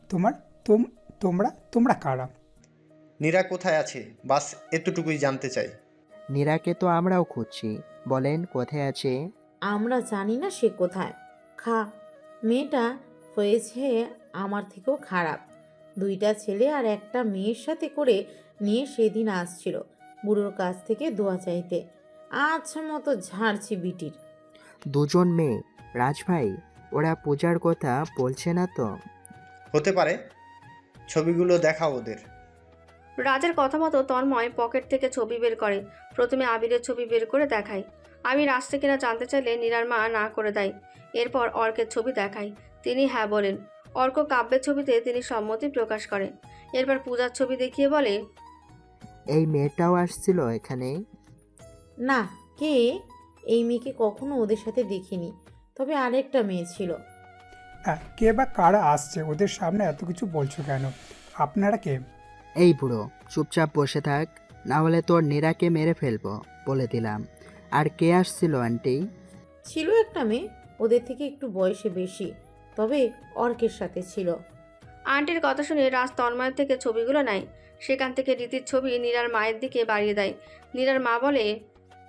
তোমার তোমরা তোমরা কারা? নীরা কোথায় আছে বাস এতটুকুই জানতে চাই। নীরাকে তো আমরাও খুঁজছি, বলেন কোথায় আছে? আমরা জানি না সে কোথায়। খা, মেয়েটা হয়েছে আমার থেকেও খারাপ। দুইটা ছেলে আর একটা মেয়ের সাথে করে নিয়ে সেদিন আসছিল বুড়োর কাছ থেকে দোয়া চাইতে। আচ্ছা মতো ঝাড়ছি বিটির। দুজন মেয়ে? রাজভাই, ওরা পূজার কথা বলছে না তো? হতে পারে, ছবিগুলো দেখাও ওদের। রাজের কথা মতো তন্ময় পকেট থেকে ছবি বের করে। প্রথমে আবিরের ছবি বের করে দেখায়। আবির আসছে কিনা জানতে চাইলে নীরার মা না করে দেয়। এরপর অর্কের ছবি দেখায়। তিনি হ্যাঁ বলেন। অর্ক কাব্যের ছবিতে তিনি সম্মতি প্রকাশ করে। এরপর পূজার ছবি দেখিয়ে বলে, এই মেয়েটাও আসছিল এখানে? না, কে? এই মেয়েকে কখনো ওদের সাথে দেখিনি, তবে আরেকটা মেয়ে ছিল। কে বা কারা আসছে? ওদের সামনে এত কিছু বলছো কেন? আপনারা কে? এই বুড়ো, চুপচাপ বসে থাক, না হলে তোর নীরাকে মেরে ফেলবো বলে দিলাম। আর কে আসছিল আন্টি? ছিল একটা মেয়ে, ওদের থেকে একটু বয়সে বেশি, তবে অর্কের সাথে ছিল। আন্টির কথা শুনে রাজ তন্ময়ের থেকে ছবিগুলো নেয়। সেখান থেকে রীতির ছবি নীরার মায়ের দিকে বাড়িয়ে দেয়। নীরার মা বলে,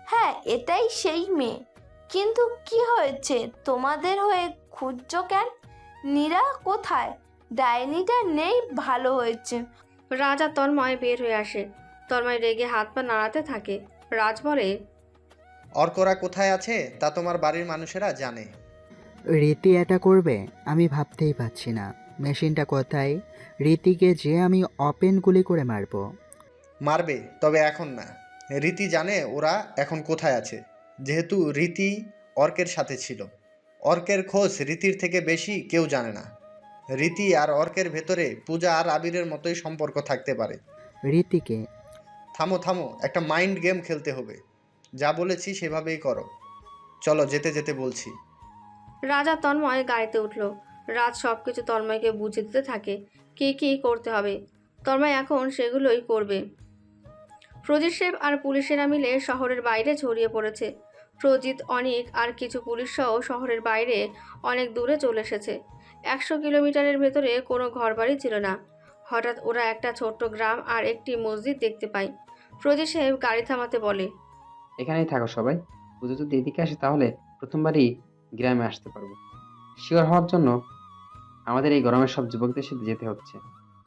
হ্যাঁ, এটাই সেই মেয়ে। কিন্তু কি হয়েছে, তোমাদের হয়ে খুঁজছো কেন? নীরা কোথায়? ডাইনিটা নেই, ভালো হয়েছে। রাজ আর তন্ময় বের হয়ে আসে। তন্ময় রেগে হাত পা নাড়াতে থাকে। রাজ বলে, অর্করা কোথায় আছে তা তোমার বাড়ির মানুষেরা জানে। রীতি এটা করবে আমি ভাবতেই পারছি না। মেশিনটা কোথায়? রীতিকে যে আমি ওপেন গুলি করে মারবো। মারবে, তবে এখন না। রীতি জানে ওরা এখন কোথায় আছে, যেহেতু রীতি অর্কের সাথে ছিল। অর্কের খোঁজ রীতির থেকে বেশি কেউ জানে না। রীতি আর অর্কের ভেতরে পূজা আর আবিরের মতোই সম্পর্ক থাকতে পারে। রীতিকে? থামো থামো, একটা মাইন্ড গেম খেলতে হবে। যা বলেছি সেভাবেই করো। চলো, যেতে যেতে বলছি। রাজ আর তন্ময় গাড়িতে উঠল। রাজ সবকিছু তন্ময়কে বুঝিয়ে দিতে থাকে কি কি করতে হবে। তন্ময় এখন সেগুলোই করবে। প্রজিত সাহেব আর পুলিশেরা মিলে শহরের বাইরে ছড়িয়ে পড়েছে। প্রজিত, অনিক আর কিছু পুলিশ সহ শহরের বাইরে অনেক দূরে চলে এসেছে। 100 কিলোমিটারের ভেতরে কোনো ঘরবাড়ি ছিল না। হঠাৎ ওরা একটা ছোট্ট গ্রাম আর একটি মসজিদ দেখতে পায়। প্রজিত সাহেব গাড়ি থামাতে বলে, এখানেই থাকো সবাই। পুজো যদি এদিকে আসে তাহলে প্রথমবারই গ্রামে আসতে পারবো। শিওর হওয়ার জন্য আমাদের এই গরমের সব যুবকদের সাথে যেতে হচ্ছে।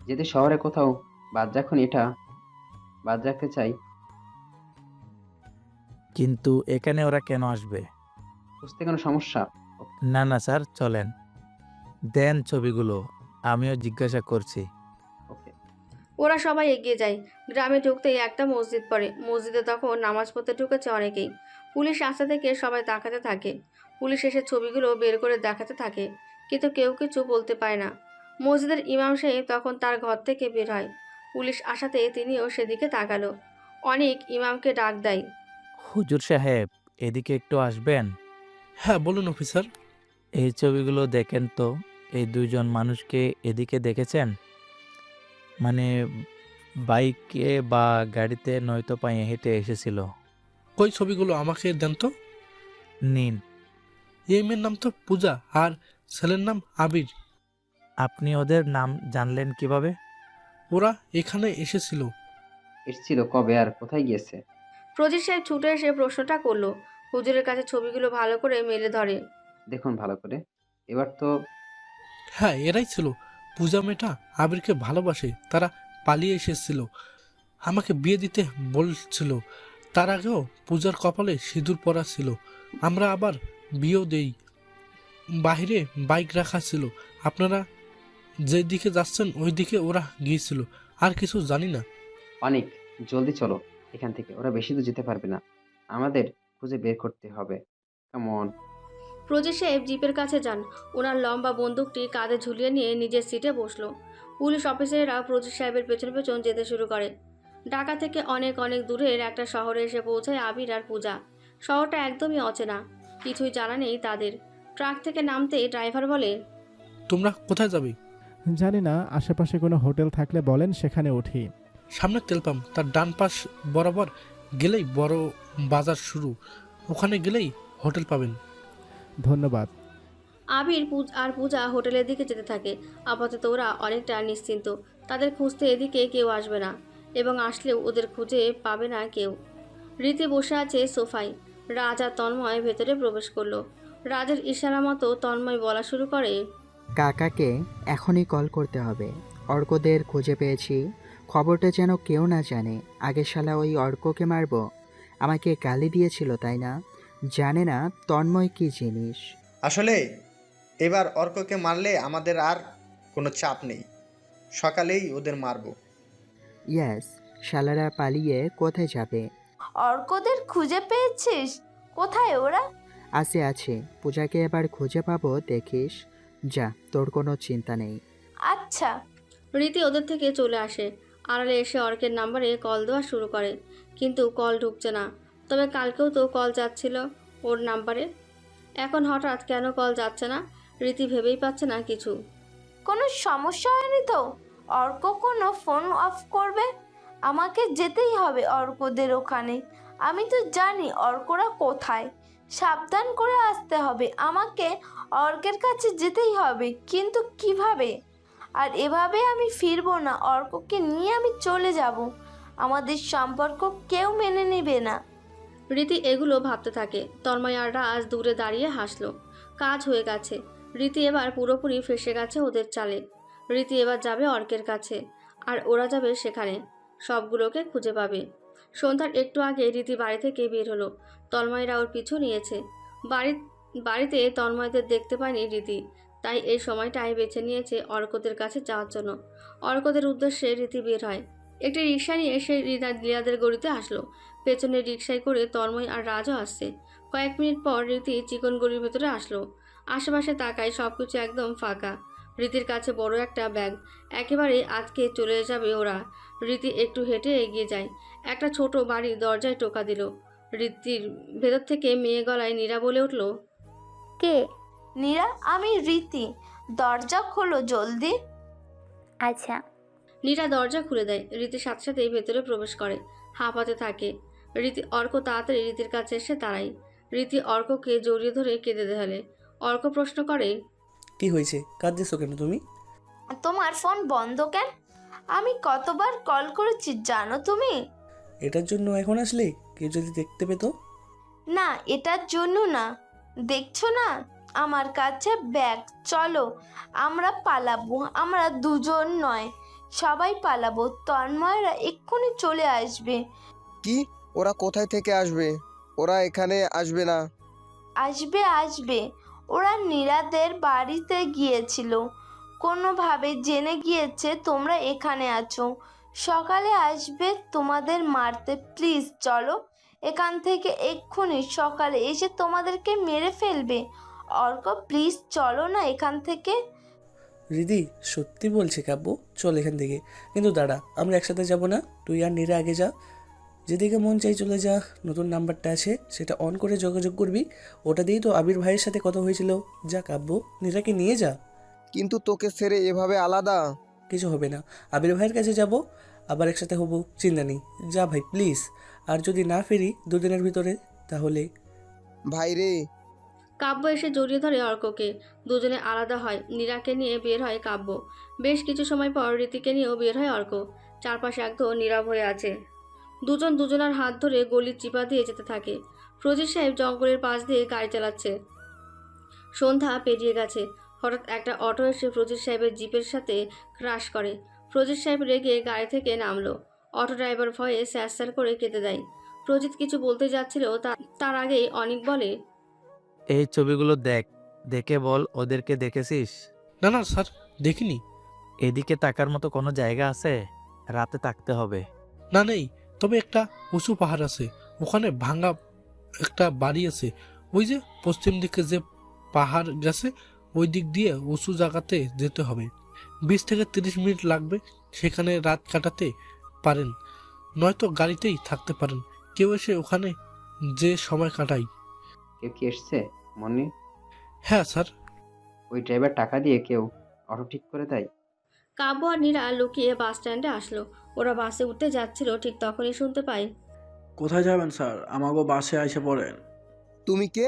যদি শহরে কোথাও বাদ রাখতে চাই। কিন্তু এখানে ওরা কেন আসবে? বুঝতে কোনো সমস্যা? না না স্যার, চলেন, দেন ছবিগুলো, আমিও জিজ্ঞাসা করছি। ওকে। ওরা সবাই এগিয়ে যায়। গ্রামে ঢুকতেই একটা মসজিদ পড়ে। মসজিদে তখন নামাজ পড়তে ঢুকেছে অনেকেই। পুলিশ রাস্তা থেকে সবাই তাকাতে থাকে। পুলিশ এসে ছবিগুলো বের করে দেখাতে থাকে, কিন্তু কেউ কিছু বলতে পারে না। মসজিদের ইমাম সাহেব তখন তার ঘর থেকে বের হয়। পুলিশ আসাতে তিনিও সেদিকে তাকালো। অনেক ইমামকে ডাক দেয়। হুজুর সাহেব, এদিকে একটু আসবেন? হ্যাঁ বলুন অফিসার। এই ছবিগুলো দেখেন তো। এই দুইজন মানুষকে এদিকে দেখেছেন? মানে বাইকে বা গাড়িতে নয়তো পায়ে হেঁটে এসেছিল। কই ছবিগুলো আমাকে দেন তো। নিন। এই মেয়ের নাম তো পূজা আর ছেলের নাম আবির। আপনি ওদের নাম জানলেন কিভাবে? ওরা এখানে এসেছিল। এসেছিল কবে আর কোথায় গিয়েছে? প্রজিত সাহেব ছুটে এসে প্রশ্নটা করলো। হুজুরের কাছে ছবিগুলো ভালো করে মেলে ধরে। দেখুন ভালো করে, এবার তো। হ্যাঁ, এরাই ছিল। পূজা মেয়েটা আবিরকে ভালোবাসে। তারা পালিয়ে এসেছিল, আমাকে বিয়ে দিতে বলছিল। তার আগেও পূজার কপালে সিঁদুর পরা ছিল। আমরা আবার বিয়েও দেই। বাইরে বাইক রাখা ছিল। আপনারা যেদিকে যাচ্ছেন ওই দিকে ওরা গিয়েছিল। আর কিছু জানি না। অনেক জলদি চলো এখান থেকে, ওরা বেশি দূর যেতে পারবে না। আমাদের খুঁজে বের করতে হবে। কেমন? প্রজিত সাহেব জিপের কাছে যান। ওনার লম্বা বন্দুকটি কাঁধে ঝুলিয়ে নিয়ে নিজের সিটে বসলো। পুলিশ অফিসাররা প্রজিত সাহেবের পেছন পেছন যেতে শুরু করে। ঢাকা থেকে অনেক অনেক দূরের একটা শহরে এসে পৌঁছায় আবির আর পূজা। শহরটা একদমই অচেনা, কিছুই জানা নেই তাদের। ট্রাক থেকে নামতেই ড্রাইভার বলে, তোমরা কোথায় যাবে? জানি না, আশেপাশে কোনো হোটেল থাকলে বলেন, সেখানে উঠি। সামনে তেল পাম্প, তার ডান পাশ বরাবর গেলেই বড় বাজার শুরু। ওখানে গেলেই হোটেল পাবেন। ধন্যবাদ। আবির আর পূজা হোটেলের দিকে যেতে থাকে। আপাতত ওরা অনেকটা নিশ্চিন্ত, তাদের খুঁজতে এদিকে কেউ আসবে না এবং আসলেও ওদের খুঁজে পাবে না কেউ। রীতি বসে আছে সোফায়। রাজ আর তন্ময় ভেতরে প্রবেশ করলো। রাজের ইশারা মতো তন্ময় বলা শুরু করে, কাকাকে এখনই কল করতে হবে। অর্কদের খুঁজে পেয়েছি, খবরটা যেন কেউ না জানে। আগে শালা ওই অর্ককে মারবো। আমাকে গালি দিয়েছিল তাই না? জানে না তন্ময় কি জিনিস। আসলে এবার অর্ককে মারলে আমাদের আর কোনো চাপ নেই, সকালেই ওদের মারবো। ইয়াস, শালারা পালিয়ে কোথায় যাবে? অর্কদের খুঁজে পেয়েছিস? কোথায় ওরা? আছে, পূজাকে এবার খুঁজে পাবো দেখিস। যা, তোর কোনো চিন্তা নেই। আচ্ছা। রীতি ওদের থেকে চলে আসে। আড়ালে এসে অর্কের নাম্বারে কল দেওয়া শুরু করে, কিন্তু কল ঢুকছে না। তবে কালকেও তো কল যাচ্ছিল ওর নাম্বারে, এখন হঠাৎ কেন কল যাচ্ছে না? রীতি ভেবেই পাচ্ছে না কিছু। কোনো সমস্যা হয়নি তো? অর্ক কোনো ফোন অফ করবে? আমাকে যেতেই হবে অর্কদের ওখানে। আমি তো জানি অর্করা কোথায়। সাবধান করে আসতে হবে আমাকে। অর্কের কাছে যেতেই হবে, কিন্তু কিভাবে? আর এভাবে আমি ফিরবো না। অর্ককে নিয়ে আমি চলে যাব। আমাদের সম্পর্ক কেউ মেনে নেবে না। রীতি এগুলো ভাবতে থাকে। তন্ময় আর রাজ দূরে দাঁড়িয়ে হাসলো। কাজ হয়ে গেছে। রীতি এবার পুরোপুরি ফেসে গেছে ওদের চালে। রীতি এবার যাবে অর্কের কাছে, আর ওরা যাবে সেখানে। সবগুলোকে খুঁজে পাবে। সন্ধ্যার একটু আগে রীতি বাড়ি থেকে বের হলো। তন্ময়রা ওর পিছু নিয়েছে। বাড়িতে তন্ময়দের দেখতে পায়নি রীতি, তাই এই সময়টাই বেছে নিয়েছে অর্কদের কাছে যাওয়ার জন্য। অর্কদের উদ্দেশ্যে রীতি বের হয়। একটি রিক্সা নিয়ে সে রিয়াদের গড়িতে আসলো। পেছনে রিক্সায় করে তন্ময় আর রাজও আসছে। কয়েক মিনিট পর রীতি চিকন গলির ভেতরে আসলো। আশেপাশে তাকায়, সবকিছু একদম ফাঁকা। রীতির কাছে বড় একটা ব্যাগ। একেবারে আজকে চলে যাবে ওরা। রীতি একটু হেঁটে এগিয়ে যায়। একটা ছোট বাড়ির দরজায় টোকা দিল। রীতির ভেতর থেকে মেয়ে গলায় নীরা বলে উঠল, কে? নীরা, আমি রীতি। দরজা খোলো জলদি। আচ্ছা। নীরা দরজা খুলে দেয়। রীতির সাথে সাথেই ভেতরে প্রবেশ করে, হাঁপাতে থাকে। অর্ক তাড়াতাড়ি রীতির কাছে এসে দাঁড়ায়। রীতি অর্ককে জড়িয়ে ধরে কেঁদে দেখালে। অর্ক প্রশ্ন করে, কি হয়েছে, কাঁদতেছো কেন তুমি? তোমার ফোন বন্ধ কেন? আমি কতবার কল করেছি জানো তুমি? এটার জন্য এখন আসলে? কেউ যদি দেখতে পেতো? না, এটার জন্য না। দেখছো না আমার কাছে ব্যাগ? চলো আমরা পালাবো। আমরা দুজন নয়, সবাই পালাবো। তন্ময়রা এক্ষুনি চলে আসবে। কি? ওরা কোথায় থেকে আসবে? ওরা এখানে আসবে না। আসবে। ওরা নীরাদের বাড়িতে গিয়েছিল, কোনোভাবে জেনে গিয়েছে তোমরা এখানে আছো। সকালে আসবে তোমাদের মারতে। প্লিজ চলো এখান থেকে এক্ষুনি। সকালে এসে তোমাদেরকে মেরে ফেলবে। অর্ক প্লিজ চলো না এখান থেকে। দিদি সত্যি বলছে কাব্য, চল এখান থেকে। কিন্তু দাঁড়া, আমরা একসাথে যাব না? তুই আর নীরা আগে যা, যেদিকে মন চাই চলে যা। নতুন নাম্বারটা আছে, সেটা অন করে যোগাযোগ করবি। ওটা দিয়েই তো আবির ভাইয়ের সাথে কথা হয়েছিল। যা কাব্য, নীরাকে নিয়ে যা। কিন্তু তোকে ছেড়ে এভাবে আলাদা? কিছু হবে না, আবির ভাইয়ের কাছে যাব, আবার একসাথে হব, চিন্তা নেই। যা ভাই প্লিজ। আর যদি না ফিরি দুদিনের ভিতরে তাহলে? ভাই রে। কাব্য এসে জড়িয়ে ধরে অর্ককে। দুজনে আলাদা হয়। নীরাকে নিয়ে বের হয় কাব্য। বেশ কিছু সময় পর রীতিকে নিয়েও বের হয় অর্ক। চারপাশে একদম নীরব হয়ে আছে। দুজন দুজনার হাত ধরে গলির চিপা দিয়ে যেতে থাকে। ফজির সাহেব জঙ্গলের পাশ দিয়ে গাড়ি চালাচ্ছে। সন্ধ্যা পেরিয়ে গেছে। হঠাৎ একটা অটো এসে ফজির সাহেবের জিপের সাথে ক্রাশ করে। ফজির সাহেব রেগে গাড়ি থেকে নামলো। অটো ড্রাইভার ভয়ে স্যার করে কেঁদে দেয়। ফজিত কিছু বলতে যাচ্ছিল, তার আগেই অনিক বলে, এই ছবিগুলো দেখে বল ওদেরকে দেখেছিস? না না স্যার, দেখিনি। এদিকে তাকার মতো কোনো জায়গা আছে? রাতে থাকতে হবে। না নেই, তবে একটা উঁচু পাহাড় আছে, ওখানে ভাঙা একটা বাড়ি আছে। ওই যে পশ্চিম দিকে যে পাহাড় গেছে, ওই দিক দিয়ে উঁচু জায়গাতে যেতে হবে। 20 থেকে 30 মিনিট লাগবে। সেখানে রাত কাটাতে পারেন, নয়তো গাড়িতেই থাকতে পারেন। কেউ এসে ওখানে যে সময় কাটাই। কেউ কি এসছে মনে? হ্যাঁ স্যার। ওই ড্রাইভার টাকা দিয়ে কেউ অটো ঠিক করে দেয়? কাব্য আর নীরা লুকিয়ে বাস স্ট্যান্ডে আসলো। ওরা বাসে উঠতে যাচ্ছিল, ঠিক তখনই শুনতে পায়, কোথায় যাবেন স্যার? আমাগো বাসে আইসে পড়েন। তুমি কে?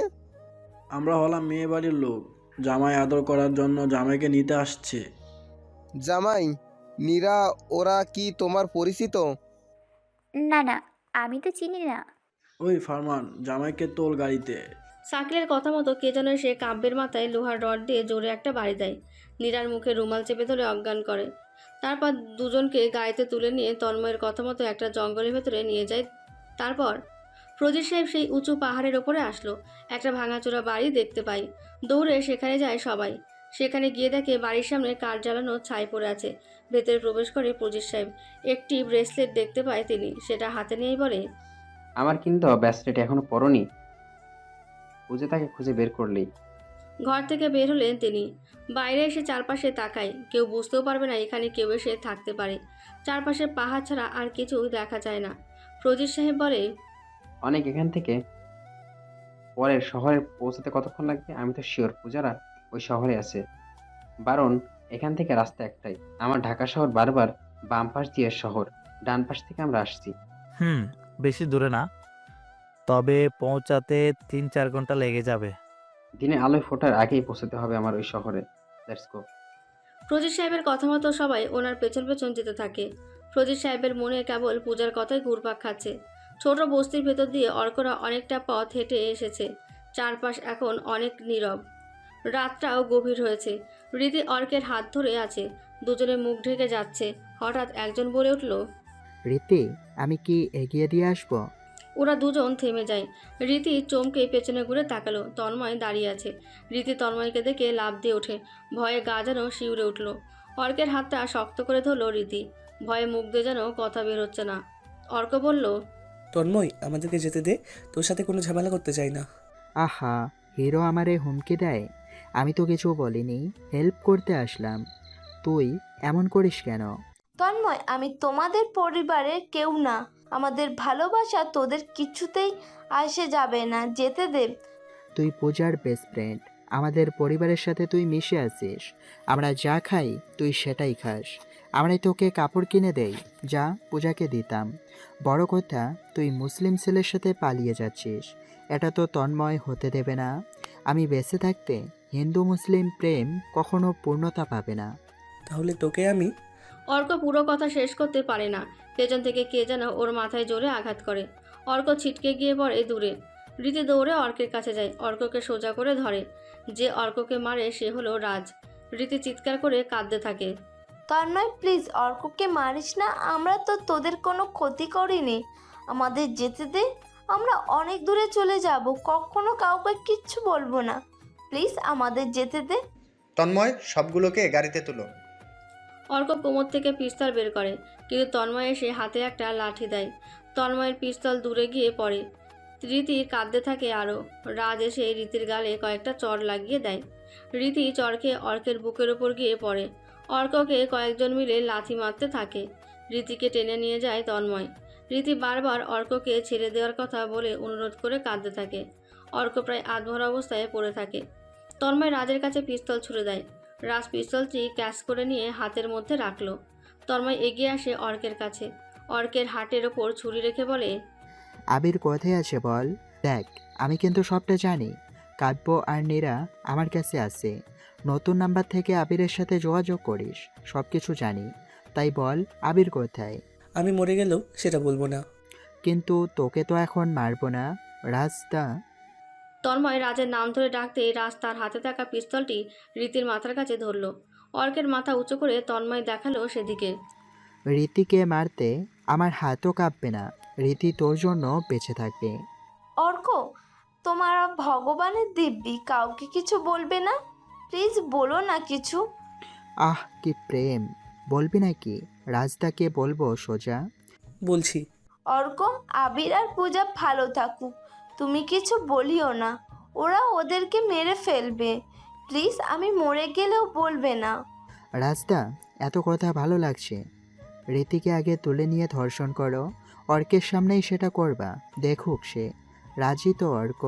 আমরা হলাম মেয়ে বাড়ির লোক। জামাই আদর করার জন্য জামাইকে নিতে আসছে। জামাই, নীরা ওরা কি তোমার পরিচিত? না না, আমি তো চিনি না। ওই ফারমান, জামাইকে তোল গাড়িতে। শাকিলের কথা মতো কে যেন এসে কাব্যের মাথায় লোহার রড দিয়ে জোরে একটা বাড়ি দেয়। নীরার মুখে রুমাল চেপে ধরে অজ্ঞান করে। তারপর দুজনকে গাড়িতে তুলে নিয়ে তন্ময়ের কথা মতো একটা জঙ্গলের ভেতরে নিয়ে যায়। তারপর ফজর সাহেব সেই উঁচু পাহাড়ের ওপরে আসলো। একটা ভাঙাচোরা বাড়ি দেখতে পাই। দৌড়ে সেখানে যায় সবাই। সেখানে গিয়ে দেখে বাড়ির সামনে কাঠ জ্বালানো ছাই পড়ে আছে। ভেতরে প্রবেশ করে ফজর সাহেব। একটি ব্রেসলেট দেখতে পায় তিনি, সেটা হাতে নিয়েই বলে, আমার কিন্তু ব্যাসলেট এখনো পরনি। খুঁজে তাকে খুঁজে বের করলেই। ঘর থেকে বের হলেন তিনি। বাইরে এসে চারপাশে তাকায়। কেউ বুঝতেও পারবে না এখানে কেউ এসে থাকতে পারে। চারপাশে পাহাড় ছাড়া আর কিছু দেখা যায় না। ফজর সাহেব বলে, অনেক এখান থেকে পরের শহরে পৌঁছাতে কতক্ষণ লাগবে? আমি তো শিওর পূজারা ওই শহরে আছে। বারণ এখান থেকে রাস্তা একটাই। আমার ঢাকা শহর বারবার বাম পাশ দিয়ে শহর, ডান পাশ থেকে আমরা আসছি। বেশি দূরে না, তবে পৌঁছাতে 3-4 ঘন্টা লেগে যাবে। দিনে আলোয় ফোটার আগেই পৌঁছাতে হবে আমার ওই শহরে। Let's go. ফজর সাহেবের কথা মতো সবাই ওনার পেছন পেছন যেতে থাকে। ফজর সাহেবের মনে কেবল পূজার কথাই ঘুরপাক খাচ্ছে। ছোট বস্তির ভেতর দিয়ে অর্করা অনেকটা পথ হেঁটে এসেছে। চারপাশ এখন অনেক নীরব। রাতটাও গভীর হয়েছে। রীতি অর্কের হাত ধরে আছে। দুজনে মুখ ঢেকে যাচ্ছে। হঠাৎ একজন বলে উঠল, রীতি, আমি কি এগিয়ে দিয়ে আসবো? ওরা দুজন থেমে যায়। রীতি চমকে পেছনে ঘুরে তাকালো। তন্ময় দাঁড়িয়ে আছে। রীতি তন্ময়কে দেখে লাফ দিয়ে ওঠে। ভয়ে গা যেন শিউরে উঠল। অর্কের হাতটা শক্ত করে ধরল রীতি। ভয়ে মুখ দিয়ে যেন কথা বের হচ্ছে না। অর্ক বলল, তন্ময়, আমাদেরকে যেতে দে, তোর সাথে কোনো ঝামেলা করতে চাই না। আহা, হিরো আমারে হুমকি দেয়। আমি তো কিছু বলিনি, হেল্প করতে আসলাম। তুই এমন করিস কেন? তন্ময়, আমি তোমাদের পরিবারের কেউ না। আমাদের ভালোবাসা তোদের কিছুতেই আসে যাবে না, যেতে দে। তুই পূজার বেস্ট ফ্রেন্ড। আমাদের পরিবারের সাথে তুই মিশে আছিস। আমরা যা খাই তুই সেটাই খাস। আমরাই তোকে কাপড় কিনে দেই, যা পূজাকে দিতাম। বড় কথা, তুই মুসলিম ছেলের সাথে পালিয়ে যাচ্ছিস। এটা তো তন্ময় হতে দেবে না। আমি বেঁচে থাকতে হিন্দু মুসলিম প্রেম কখনো পূর্ণতা পাবে না। তাহলে তোকে আমি... অর্ক পুরো কথা শেষ করতে পারে না। পেছন থেকে কে যেন ওর মাথায় জোরে আঘাত করে। অর্ক ছিটকে গিয়ে পড়ে দূরে। রীতি দৌড়ে অর্কের কাছে যায়। অর্ককে সোজা করে ধরে। যে অর্ককে মারে সে হলো রাজ। রীতি চিৎকার করে কাঁদতে থাকে। তন্ময়, প্লিজ অর্ককে মারিস না। আমরা তো তোদের কোনো ক্ষতি করিনি। আমাদের যেতে দে। আমরা অনেক দূরে চলে যাব, কখনো কাউকে কিচ্ছু বলবো না। প্লিজ আমাদের যেতে দে। তন্ময়, সবগুলোকে গাড়িতে তুলো। অর্ক কোমর থেকে পিস্তল বের করে, কিন্তু তন্ময় এসে হাতে একটা লাঠি দেয়। তন্ময়ের পিস্তল দূরে গিয়ে পড়ে। রীতি কাঁদতে থাকে আরও। রাজ এসে রীতির গালে কয়েকটা চড় লাগিয়ে দেয়। রীতি চড়কে অর্কের বুকের ওপর গিয়ে পড়ে। অর্ককে কয়েকজন মিলে লাথি মারতে থাকে। রীতিকে টেনে নিয়ে যায় তন্ময়। রীতি বারবার অর্ককে ছেড়ে দেওয়ার কথা বলে অনুরোধ করে কাঁদতে থাকে। অর্ক প্রায় আধমরা অবস্থায় পড়ে থাকে। তন্ময় রাজের কাছে পিস্তল ছুড়ে দেয়। রাজ পিস্তলটি ক্যাচ করে নিয়ে হাতের মধ্যে রাখলো। তন্ময় এগিয়ে আসে অর্কের কাছে। অর্কের হাটের ওপর ছুরি রেখে বলে, আবির কোথায় আছে বল? দেখ, আমি কিন্তু সবটা জানি। কাব্য আর নীরা আমার কাছে আছে। নতুন নাম্বার থেকে আবিরের সাথে যোগাযোগ করিস, সব কিছু জানি। তাই বল, আবির কোথায়? আমি মরে গেলেও সেটা বলবো না। কিন্তু তোকে তো এখন মারবো না, রাজদা। তন্ময় রাজের নাম ধরে ডাকতেই রাজ তার হাতে থাকা পিস্তলটি রীতির মাথার কাছে ধরল। অর্কের মাথা উঁচু করে তন্ময় দেখালো সেদিকে। রীতিকে মারতে আমার হাতও কাঁপবে না। রীতি তোর জন্য বেঁচে থাকবে। অর্ক, তোমার ভগবানের দিব্যি, কাউকে কিছু বলবে না? প্লিজ বলো না কিছু। আহ, কি প্রেম! বলবি নাকি? রাজদাকে বলবো সোজা? বলছি। অর্ক, আবির আর পূজা ভালো থাকুক, তুমি কিছু বলিও না। ওরা ওদেরকে মেরে ফেলবে। প্লিজ, আমি মরে গেলেও বলবে না। রাজদা, এত কথা ভালো লাগছে। রীতিকে আগে তুলে নিয়ে ধর্ষণ করো, অর্কের সামনেই সেটা করবা, দেখুক সে। রাজি তো অর্ক?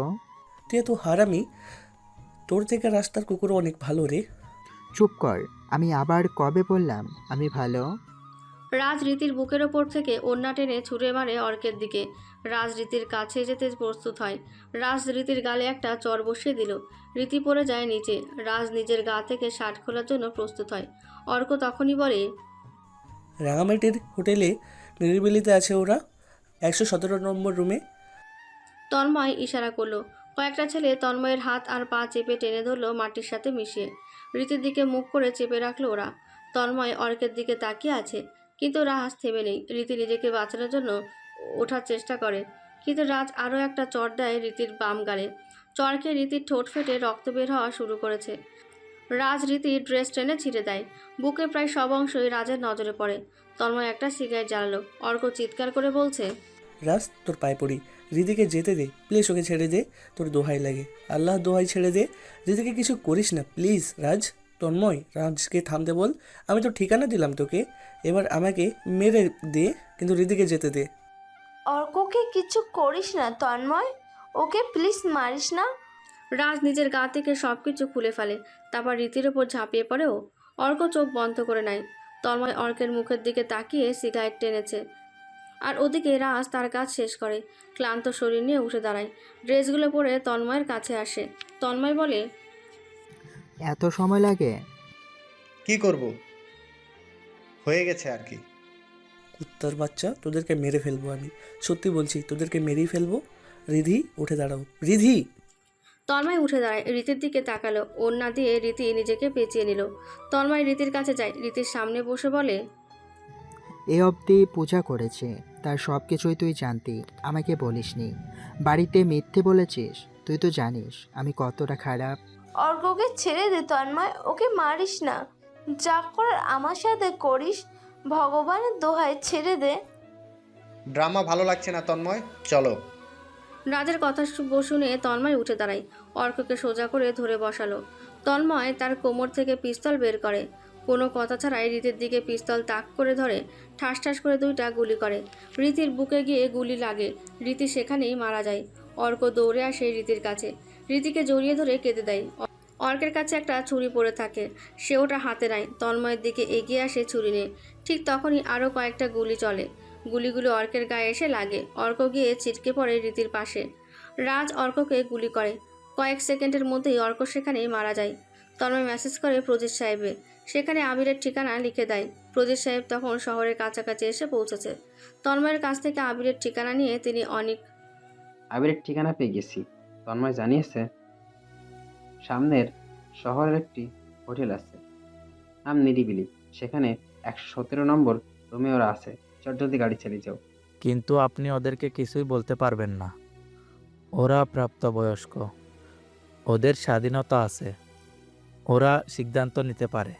তুই তো হারামি। তোর থেকে রাস্তার কুকুর অনেক ভালো রে। চুপ কর। আমি আবার কবে বললাম আমি ভালো? রাজ রীতির বুকের ওপর থেকে ওড়না টেনে ছুঁড়ে মারে অর্কের দিকে। রাজ রীতির কাছে যেতে প্রস্তুত হয়। রাজ রীতির গালে একটা চড় বসিয়ে দিল। রীতি পড়ে যায় নিচে। রাজ নিজের গা থেকে শার্ট খোলার জন্য প্রস্তুত হয়। অর্ক তখনই বলে, রাঙামাটির হোটেলে নিরিবিলিতে আছে ওরা, 117 নম্বর রুমে। তন্ময় ইশারা করলো। কয়েকটা ছেলে তন্ময়ের হাত আর পা চেপে টেনে ধরলো মাটির সাথে মিশিয়ে। রীতির দিকে মুখ করে চেপে রাখলো ওরা। তন্ময় অর্কের দিকে তাকিয়ে আছে, কিন্তু রাজ থেমে নেই। রীতি নিজেকে বাঁচানোর জন্য ওঠার চেষ্টা করে, কিন্তু রাজ আরও একটা চড় দেয় রীতির বাম গালে। চড়কে রীতির ঠোঁট ফেটে রক্ত বের হওয়া শুরু করেছে। রাজ রীতির ড্রেস টেনে ছিঁড়ে দেয়। বুকে প্রায় সব অংশই রাজের নজরে পড়ে। তন্ময় একটা সিগারেট জ্বালালো। অর্ক চিৎকার করে বলছে, রাজ, তোর পায়ে পড়ি, রিদিকে যেতে দে প্লিজ, ওকে ছেড়ে দে, তোর দোহাই লাগে, আল্লাহ দোহাই ছেড়ে দে, রিদিকে কিছু করিস না প্লিজ রাজ। তন্ময়, রাজকে থামতে বল, আমি তো ঠিকানা দিলাম তোকে, এবার আমাকে মেরে দে, কিন্তু রিদিকে যেতে দে। অর্ককে কিছু করিস না তন্ময়, ওকে প্লিজ মারিস না। রাজ নিজের গা থেকে সব কিছু খুলে ফেলে। তারপর রীতির ওপর ঝাঁপিয়ে পড়েও। অর্ক চোখ বন্ধ করে নেয়। তন্ময় অর্কের মুখের দিকে তাকিয়ে সিগারেট টেনেছে, আর ওদিকে রাজ তার কাজ শেষ করে ক্লান্ত শরীর নিয়ে উঠে দাঁড়ায়। ড্রেসগুলো পরে তন্ময়ের কাছে আসে। তন্ময় বলে, এত সময় লাগে? কি করব, হয়ে গেছে আর কি। কুত্তার বাচ্চা, তোদেরকে মেরে ফেলবো আমি, সত্যি বলছি তোদেরকে মেরেই ফেলবো। রিধি, উঠে দাঁড়াও রিধি। তন্ময় উঠে দাঁড়ায়, রীতির দিকে তাকালো। ওড়না দিয়ে রীতি নিজেকে পেঁচিয়ে নিল। তন্ময় রীতির কাছে যায়, রীতির সামনে বসে বলে, এ অবধি পূজা করেছে, তার সব কিছুই তুই জানতি, আমাকে বলিসনি। বাড়িতে মিথ্যে বলেছিস, তুই তো জানিস আমি কতটা খারাপ। অর্ককে ছেড়ে দে তন্ময়, ওকে মারিস না, যা করার আমার সাথে করিস, ভগবানের দোহাই ছেড়ে দে। ড্রামা ভালো লাগছে না তন্ময়, চলো। রাজের কথা শুনে তন্ময় উঠে দাঁড়ায়। অর্ককে সোজা করে ধরে বসালো। তন্ময় তার কোমর থেকে পিস্তল বের করে। কোনো কথা ছাড়াই রীতির দিকে পিস্তল তাক করে ধরে ঠাস ঠাস করে 2টা গুলি করে। রীতির বুকে গিয়ে গুলি লাগে। রীতি সেখানেই মারা যায়। অর্ক দৌড়ে আসে রীতির কাছে, রীতিকে জড়িয়ে ধরে কেঁদে দেয়। অর্কের কাছে একটা ছুরি পড়ে থাকে, সে ওটা হাতে নেয়। তন্ময়ের দিকে এগিয়ে আসে ছুরি নিয়ে। ঠিক তখনই আরও কয়েকটা গুলি চলে। গুলিগুলো অর্কের গায়ে এসে লাগে। অর্ক গিয়ে ছিটকে পড়ে রীতির পাশে। রাজ অর্ককে গুলি করে। কয়েক সেকেন্ডের মধ্যেই অর্ক সেখানেই মারা যায়। তন্ময় মেসেজ করে প্রজিত সাহেবে, সেখানে আবিরের ঠিকানা লিখে দেয়। প্রজিত সাহেব তখন শহরের কাছাকাছি এসে পৌঁছেছে। তন্ময়ের কাছ থেকে আবিরের ঠিকানা নিয়ে তিনি অনেক আবিরের ঠিকানা পেয়ে গেছি। তন্ময় জানিয়েছে সামনের শহরের একটি হোটেল আছে, নাম নিরিবিলি, সেখানে 117 নম্বর রুমে ওরা আছে। চট জলদি গাড়ি চালিয়ে যাও। কিন্তু আপনি ওদেরকে কিছুই বলতে পারবেন না। ওরা প্রাপ্তবয়স্ক, ওদের স্বাধীনতা আছে, ওরা সিদ্ধান্ত নিতে পারে।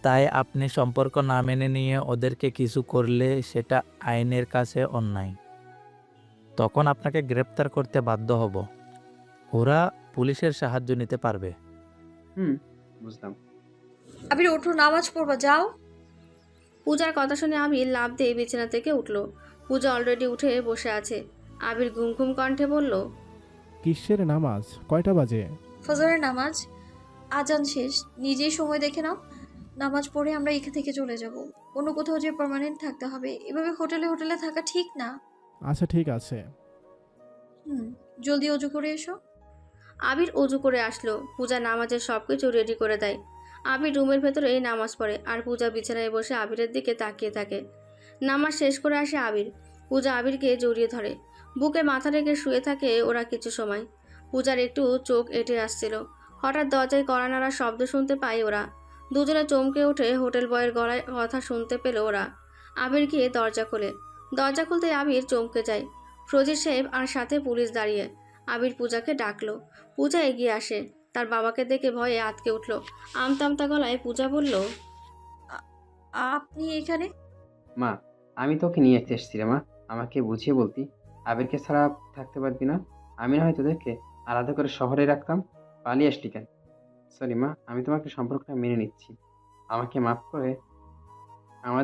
তাই আপনি সম্পর্ক না মেনে নিয়ে ওদেরকে কিছু করলে সেটা আইনের কাছে অন্যায়। তখন আপনাকে গ্রেপ্তার করতে বাধ্য হব। ওরা পুলিশের সাহায্য নিতে পারবে। বুঝলাম। আবির ওঠো, নামাজ পড়বা, যাও। পূজার কথা শুনে আবির লাফ দিয়ে বিছানা থেকে উঠল। পূজা অলরেডি উঠে বসে আছে। আবির ঘুম ঘুম কণ্ঠে বলল, কিসের নামাজ, কয়টা বাজে? ফজরের নামাজ, আজান শেষ, নিজেই সময় দেখে নাও। নামাজ পড়ে আমরা এখান থেকে চলে যাব, অন্য কোথাও যে পার্মানেন্ট থাকতে হবে, এভাবে হোটেলে হোটেলে থাকা ঠিক না। আচ্ছা ঠিক আছে। জলদি অজু করে এসো। আবির অজু করে আসলো। পূজা নামাজের সব কিছু রেডি করে দেয়। আবির রুমের ভেতরে নামাজ পড়ে, আর পূজা বিছানায় বসে আবিরের দিকে তাকিয়ে থাকে। নামাজ শেষ করে আসে আবির। পূজা আবিরকে জড়িয়ে ধরে, বুকে মাথা রেখে শুয়ে থাকে ওরা কিছু সময়। পূজার একটু চোখ এঁটে আসছিল। হঠাৎ দরজায় কড়া নাড়ার শব্দ শুনতে পায় ওরা। দুজনে চমকে উঠে হোটেল বয়ের গলায় কথা শুনতে পেল ওরা। আবির গিয়ে দরজা খোলে। দরজা খুলতে আবির চমকে যায়। ফজির সাহেব আর সাথে পুলিশ দাঁড়িয়ে। আবির পূজাকে ডাকলো। পূজা এগিয়ে আসে। তার বাবাকে দেখে ভয়ে আঁতকে উঠল। আমতা আমতা গলায় পূজা বলল, আপনি এখানে? মা, আমি তোকে নিয়ে এসেছি রে মা, আমাকে বুঝিয়ে বলতি। আবিরকে ছাড়া থাকতে পারবি না? আমি না হয় তোদেরকে আলাদা করে শহরে রাখতাম, পালিয়ে আসলি কেন? সরি মা, আমি তোমাকে সম্পর্কটা মেনে নিচ্ছি, আমাকে মাফ করে। আমার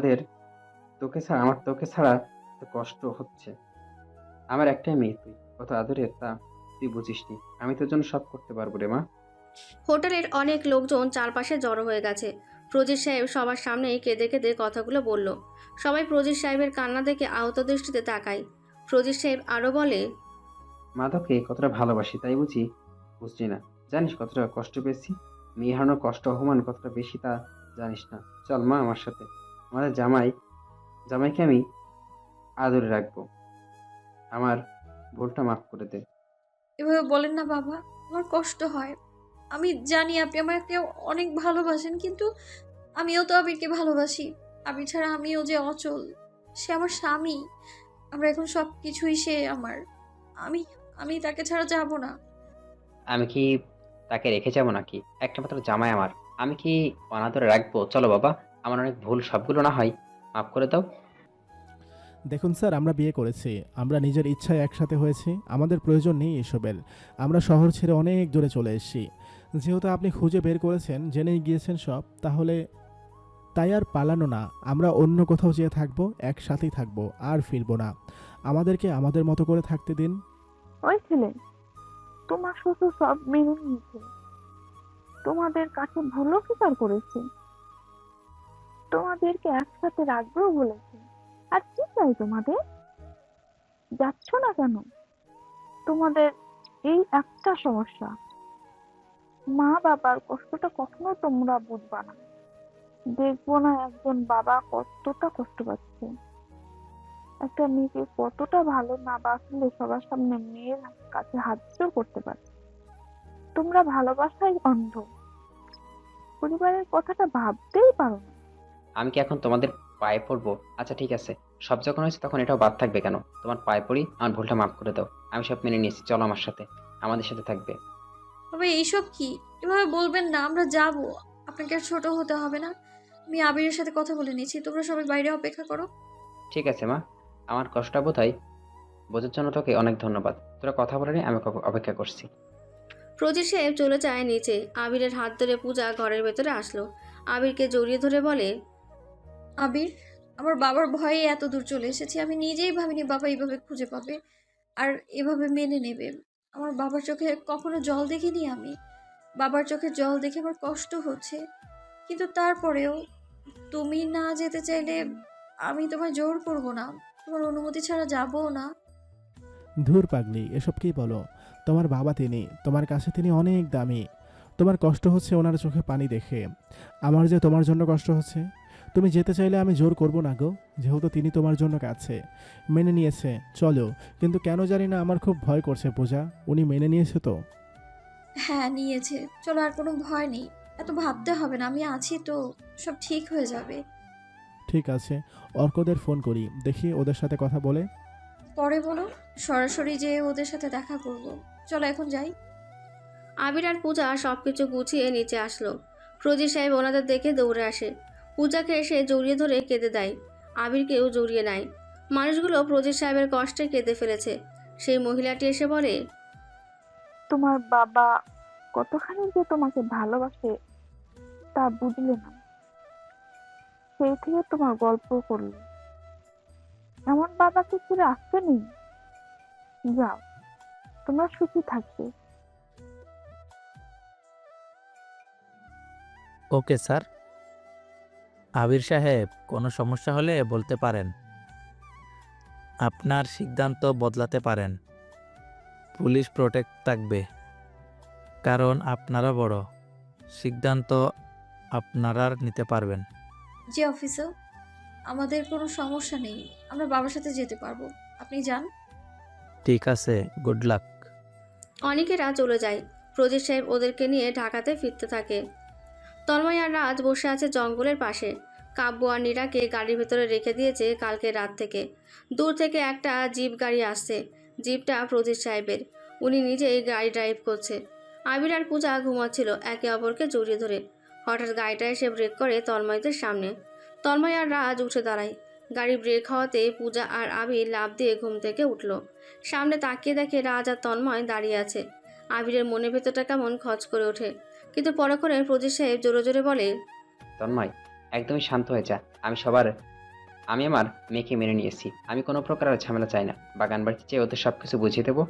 তোকে ছাড়া তো কষ্ট হচ্ছে। আমার একটাই মেয়ে, তুই কত আদরের তা তুই বুঝিসনি। আমি তোর জন্য সব করতে পারবো রে মা। হোটেলের অনেক লোকজন চারপাশে জড়ো হয়ে গেছে। প্রজিত সাহেব সবার সামনেই কেঁদে কেঁদে কথাগুলো বলল। সবাই প্রজিত সাহেবের কান্না দেখে আহত দৃষ্টিতে তাকায়। প্রজিত সাহেব আরও বলে, মাধবকে কতটা ভালোবাসি তাই বুঝলি না। জানিস কতটা কষ্ট পেয়েছি। মেয়ে হারানোর কষ্ট অপমান কতটা বেশি তা জানিস না। চল মা আমার সাথে। আমাদের জামাইকে আমি আদরে রাখবো। আমার ভুলটা মাফ করে দে। এভাবে বলেন না বাবা, আমার কষ্ট হয়। আমি জানি আপনি আমাকে অনেক ভালোবাসেন, কিন্তু আমিও তো আবিরকে ভালোবাসি। আবির ছাড়া আমিও যে অচল। সে আমার স্বামী। আমরা এখন সব কিছুই সে আমার। আমি আমি তাকে ছাড়া যাব না। আমি কি তাকে রেখে যাবো নাকি? একটা মাত্র জামাই আমার, আমি কি অনাদরে রাখবো? চলো বাবা, আমার অনেক ভুল, সবগুলো না হয় মাফ করে দাও। দেখুন স্যার, আমরা বিয়ে করেছি, আমরা নিজের ইচ্ছায় একসাথে হয়েছি, আমাদের প্রয়োজন নেই এসবের। আমরা শহর ছেড়ে অনেক দূরে চলে এসেছি। যেহেতু আপনি খুঁজে বের করেছেন, জেনেই গিয়েছেন সব, তাহলে তাই আর পালানো না। আমরা অন্য কোথাও যেয়ে থাকবো, একসাথেই থাকবো, আর ফিরবো না। আমাদেরকে আমাদের মতো করে থাকতে দিন। ওই ছেলে, তোমার শ্বশুর সব মেনে নিয়েছে, তোমাদের কাছে ভুলও স্বীকার করেছে, তোমাদেরকে একসাথে রাখবেও বলেছে। আর কি চাই তোমাদের? যাচ্ছ না কেন? তোমাদের এই একটা সমস্যা, মা বাবার কষ্টটা কখনো তোমরা বুঝবা না। দেখবো না একজন বাবা কতটা কষ্ট পাচ্ছে, একটা মেয়েকে কতটা ভালো না বাসলে সবার সামনে মেয়ের কাছে হাত জোড় করতে পারে। তোমরা ভালোবাসায় অন্ধ, পরিবারের কথাটা ভাবতেই পারো না। আমি কি এখন তোমাদের পায়ে পড়বো? আচ্ছা ঠিক আছে, সব যখন হয়েছে তখন এটাও বাদ থাকবে কেন? তোমার পায়ে পড়ি, আমার ভুলটা মাফ করে দাও। আমি সব মেনে নিয়েছি, চলো আমার সাথে, আমাদের সাথে থাকবে। বাবা এইসব কি? এভাবে বলবেন না, আমরা যাব। আপনাকে আর ছোট হতে হবে না। আমি আবিরের সাথে কথা বলে নিয়েছি, তোমরা সবাই বাইরে অপেক্ষা করো। ঠিক আছে মা, আমার কষ্টটা বোধহয় বোঝার জন্য তোকে অনেক ধন্যবাদ। তোরা কথা বলে নি, আমি অপেক্ষা করছি। প্রজিত সাহেব চলে যায় নিচে। আবিরের হাত ধরে পূজা ঘরের ভেতরে আসলো। আবিরকে জড়িয়ে ধরে বলে, আবির, আমার বাবার ভয়ে এত দূর চলে এসেছি। আমি নিজেই ভাবিনি বাবা এইভাবে খুঁজে পাবে আর এভাবে মেনে নেবে। আমার বাবার চোখে কখনো জল দেখিনি আমি। বাবার চোখে জল দেখে আমার কষ্ট হচ্ছে, কিন্তু তারপরেও তুমি না যেতে চাইলে আমি তোমায় জোর করব না। তোমার অনুমতি ছাড়া যাবও না। ধুর পাগলি, এসব কি বলো? তোমার বাবা তিনি, তোমার কাছে তিনি অনেক দামি। তোমার কষ্ট হচ্ছে ওনার চোখে পানি দেখে, আমার যে তোমার জন্য কষ্ট হচ্ছে। তুমি যেতে চাইলে আমি জোর করব না গো, যেহেতু তিনি তোমার জন্য কাছে। মেনে নিয়েছে, চলো। কিন্তু কেন জানি না আমার খুব ভয় করছে পূজা। উনি মেনে নিয়েছে তো? হ্যাঁ নিয়েছে, চলো, আর কোনো ভয় নেই। এত ভাবতে হবে না, আমি আছি তো, সব ঠিক হয়ে যাবে। ঠিক আছে, অর্কদের ফোন করি, দেখি ওদের সাথে কথা বলে। পরে বলো, সরাসরি যে ওদের সাথে দেখা করব। চলো এখন যাই। আবির আর পূজা সবকিছু গুছিয়ে নিচে আসলো। প্রজিত সাহেব ওনাদের দেখে দৌড়ে আসে। পূজাকে এসে জড়িয়ে ধরে কেঁদে দেয়। আবিরকেও জড়িয়ে নেয়। মানুষগুলো প্রজিত সাহেবের কষ্টে কেঁদে ফেলেছে। সেই মহিলাটি এসে বলে, তোমার বাবা কতখানি যে তোমাকে ভালোবাসে তা বুঝলে না, সেই থেকে তোমার গল্প করলে। এমন বাবাকে ছেড়ে আসতে নেই, যাও, তোমরা সুখী থাকবে। Okay sir. আবির সাহেব, কোনো সমস্যা হলে বলতে পারেন। আপনার সিদ্ধান্ত বদলাতে পারেন। পুলিশ প্রোটেক্ট থাকবে, কারণ আপনারা বড়। সিদ্ধান্ত আপনারা নিতে পারবেন। জি অফিসার, আমাদের কোনো সমস্যা নেই, আমরা বাবার সাথে যেতে পারবো। আপনি যান। ঠিক আছে, গুড লাক। অনেকেরা চলে যায়। প্রজিত সাহেব ওদেরকে নিয়ে ঢাকাতে ফিরতে থাকে। তন্ময় আর রাজ বসে আছে জঙ্গলের পাশে। কাব্য আর নীরাকে গাড়ির ভেতরে রেখে দিয়েছে কালকে রাত থেকে। দূর থেকে একটা জিপ গাড়ি আসছে। জিপটা প্রজিত সাহেবের। উনি নিজেই গাড়ি ড্রাইভ করছে। আবির আর পূজা ঘুমাচ্ছিল একে অপরকে জড়িয়ে ধরে। হঠাৎ গাড়িটা এসে ব্রেক করে তন্ময়দের সামনে। তন্ময় আর রাজ উঠে দাঁড়ায়। গাড়ি ব্রেক হওয়াতে পূজা আর আবির লাফ দিয়ে ঘুম থেকে উঠল। সামনে তাকিয়ে দেখে রাজ আর তন্ময় দাঁড়িয়ে আছে। আবিরের মনের ভেতরটা কেমন খচ করে ওঠে, কিন্তু পরক্ষণে প্রজিত সাহেব জোরে জোরে বলে, তন্ময়, একদমই শান্ত হয়ে যা। আমি আমার মেয়েকে মেনে নিয়েছি। আমি কোনো প্রকার ঝামেলা চাই না। বাগান বাড়িতে চেয়ে ওদের সব কিছু বুঝিয়ে দেবো।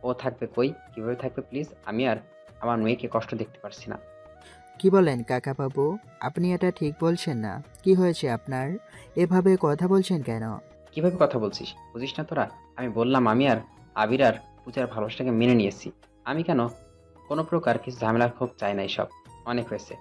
ও থাকবে কই, কিভাবে থাকবে প্লিজ? আমি আর আমার মেয়েকে কষ্ট দেখতে পারছি না। কি বলেন কাকাবাবু? আপনি এটা ঠিক বলছেন না। কি হয়েছে আপনার? এভাবে কথা বলছেন কেন? কিভাবে কথা বলছিস বুঝিস না তোরা? আমি বললাম আমি আর আবির আর পূজার ভালোবাসাটাকে মেনে নিয়েছি। আমি কেন কোনো প্রকার কিছু ঝামেলা খুব চাই না, এসব অনেক হয়েছে।